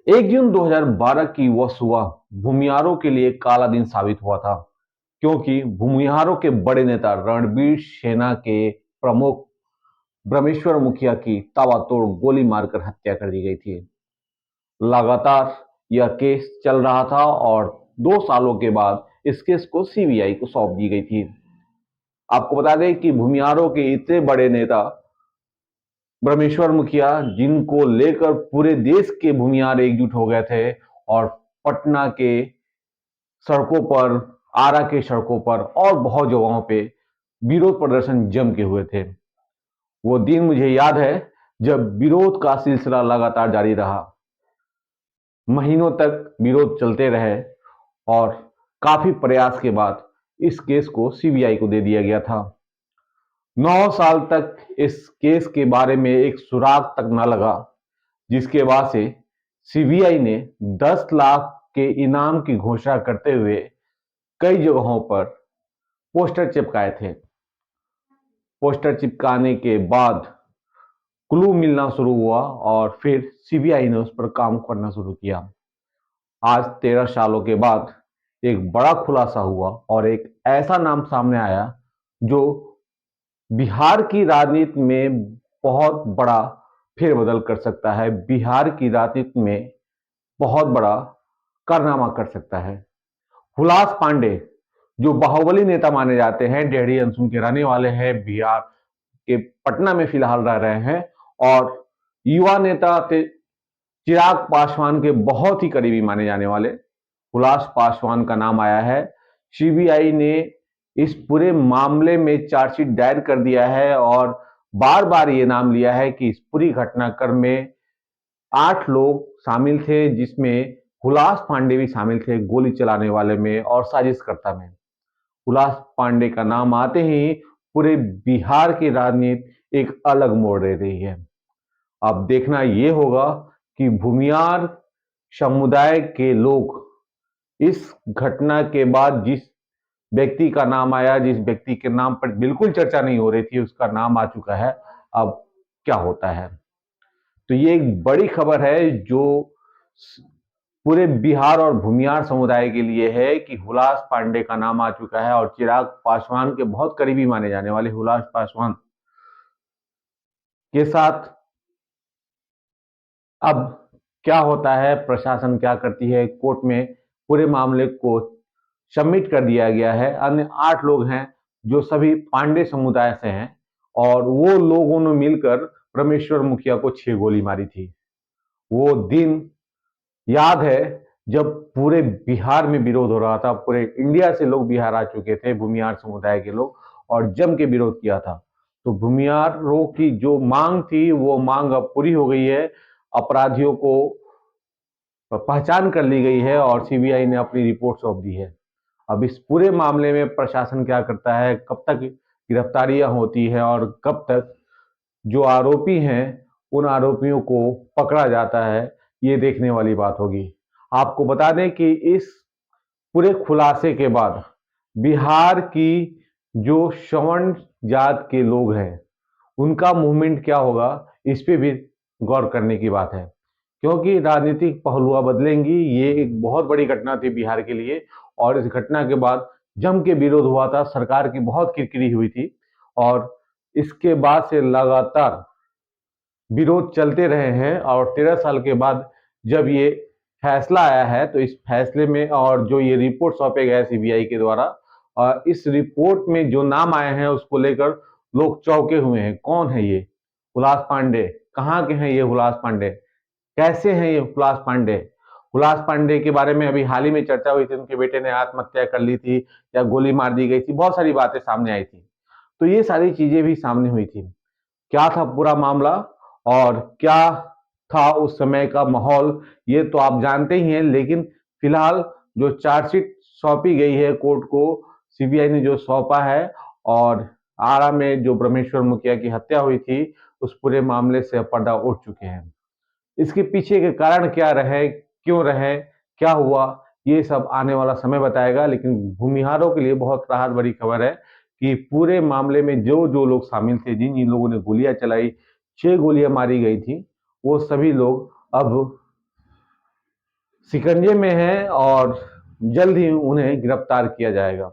1 जून 2012 की वह सुबह भूमिहारों के लिए काला दिन साबित हुआ था, क्योंकि भूमिहारों के बड़े नेता रणबीर सेना के प्रमुख ब्रह्मेश्वर मुखिया की ताबड़तोड़ गोली मारकर हत्या कर दी गई थी। लगातार यह केस चल रहा था और 2 सालों के बाद इस केस को सीबीआई को सौंप दी गई थी। आपको बता दें कि भूमिहारों के इतने बड़े नेता ब्रह्मेश्वर मुखिया, जिनको लेकर पूरे देश के भूमिहार एकजुट हो गए थे और पटना के सड़कों पर, आरा के सड़कों पर और बहुत जगहों पे विरोध प्रदर्शन जम के हुए थे। वो दिन मुझे याद है जब विरोध का सिलसिला लगातार जारी रहा। महीनों तक विरोध चलते रहे और काफी प्रयास के बाद इस केस को सीबीआई को दे दिया गया था। 9 साल तक इस केस के बारे में एक सुराग तक न लगा, जिसके बाद से सीबीआई ने 10 लाख के इनाम की घोषणा करते हुए कई जगहों पर पोस्टर चिपकाए थे। पोस्टर चिपकाने के बाद क्लू मिलना शुरू हुआ और फिर सीबीआई ने उस पर काम करना शुरू किया। आज 13 सालों के बाद एक बड़ा खुलासा हुआ और एक ऐसा नाम सामने आया जो बिहार की राजनीति में बहुत बड़ा फेरबदल कर सकता है, बिहार की राजनीति में बहुत बड़ा कारनामा कर सकता है। हुलास पांडे, जो बाहुबली नेता माने जाते हैं, डेहरी अंशुल के रहने वाले हैं, बिहार के पटना में फिलहाल रह रहे हैं और युवा नेता थे चिराग पासवान के बहुत ही करीबी माने जाने वाले हुलास पासवान का नाम आया है। सीबीआई ने इस पूरे मामले में चार्जशीट दायर कर दिया है और बार बार ये नाम लिया है कि इस पूरी घटनाक्रम में 8 लोग शामिल थे, जिसमें हुलास पांडे भी शामिल थे, गोली चलाने वाले में और साजिशकर्ता में। हुलास पांडे का नाम आते ही पूरे बिहार की राजनीति एक अलग मोड़ ले रही है। अब देखना यह होगा कि भूमिहार समुदाय के लोग इस घटना के बाद जिस व्यक्ति का नाम आया, जिस व्यक्ति के नाम पर बिल्कुल चर्चा नहीं हो रही थी, उसका नाम आ चुका है, अब क्या होता है। तो ये एक बड़ी खबर है जो पूरे बिहार और भूमिहार समुदाय के लिए है कि हुलास पांडे का नाम आ चुका है और चिराग पासवान के बहुत करीबी माने जाने वाले हुलास पासवान के साथ अब क्या होता है, प्रशासन क्या करती है, कोर्ट में पूरे मामले को सबमिट कर दिया गया है। अन्य 8 लोग हैं जो सभी पांडे समुदाय से हैं और वो लोगों ने मिलकर परमेश्वर मुखिया को 6 गोली मारी थी। वो दिन याद है जब पूरे बिहार में विरोध हो रहा था, पूरे इंडिया से लोग बिहार आ चुके थे, भूमिहार समुदाय के लोग, और जम के विरोध किया था। तो भूमिहारों की जो मांग थी वो मांग अब पूरी हो गई है। अपराधियों को पहचान कर ली गई है और सीबीआई ने अपनी रिपोर्ट सौंप दी है। अब इस पूरे मामले में प्रशासन क्या करता है, कब तक गिरफ्तारियां होती है और कब तक जो आरोपी हैं उन आरोपियों को पकड़ा जाता है, ये देखने वाली बात होगी। आपको बता दें कि इस पूरे खुलासे के बाद बिहार की जो सवर्ण जात के लोग हैं उनका मूवमेंट क्या होगा, इस पे भी गौर करने की बात है, क्योंकि राजनीतिक पहलुआ बदलेंगी। ये एक बहुत बड़ी घटना थी बिहार के लिए और इस घटना के बाद जम के विरोध हुआ था, सरकार की बहुत किरकिरी हुई थी और इसके बाद से लगातार विरोध चलते रहे हैं और 13 साल के बाद जब ये फैसला आया है तो इस फैसले में और जो ये रिपोर्ट सौंपे गए सीबीआई के द्वारा और इस रिपोर्ट में जो नाम आए हैं उसको लेकर लोग चौंके हुए हैं। कौन है ये हुलास पांडे, कहाँ के हैं ये हुलास पांडे, कैसे हैं ये हुलास पांडे। हुलास पांडे के बारे में अभी हाल ही में चर्चा हुई थी, उनके बेटे ने आत्महत्या कर ली थी या गोली मार दी गई थी, बहुत सारी बातें सामने आई थी। तो ये सारी चीजें भी सामने हुई थी। क्या था पूरा मामला और क्या था उस समय का माहौल, ये तो आप जानते ही हैं। लेकिन फिलहाल जो चार्जशीट सौंपी गई है कोर्ट को, सीबीआई ने जो सौंपा है और आरा में जो ब्रह्मेश्वर मुखिया की हत्या हुई थी उस पूरे मामले से पर्दा उठ चुके हैं। इसके पीछे के कारण क्या रहे, क्यों रहे, क्या हुआ, ये सब आने वाला समय बताएगा। लेकिन भूमिहारों के लिए बहुत राहत भरी खबर है कि पूरे मामले में जो जो लोग शामिल थे, जिन जिन लोगों ने गोलियां चलाई, 6 गोलियां मारी गई थी, वो सभी लोग अब शिकंजे में हैं और जल्द ही उन्हें गिरफ्तार किया जाएगा।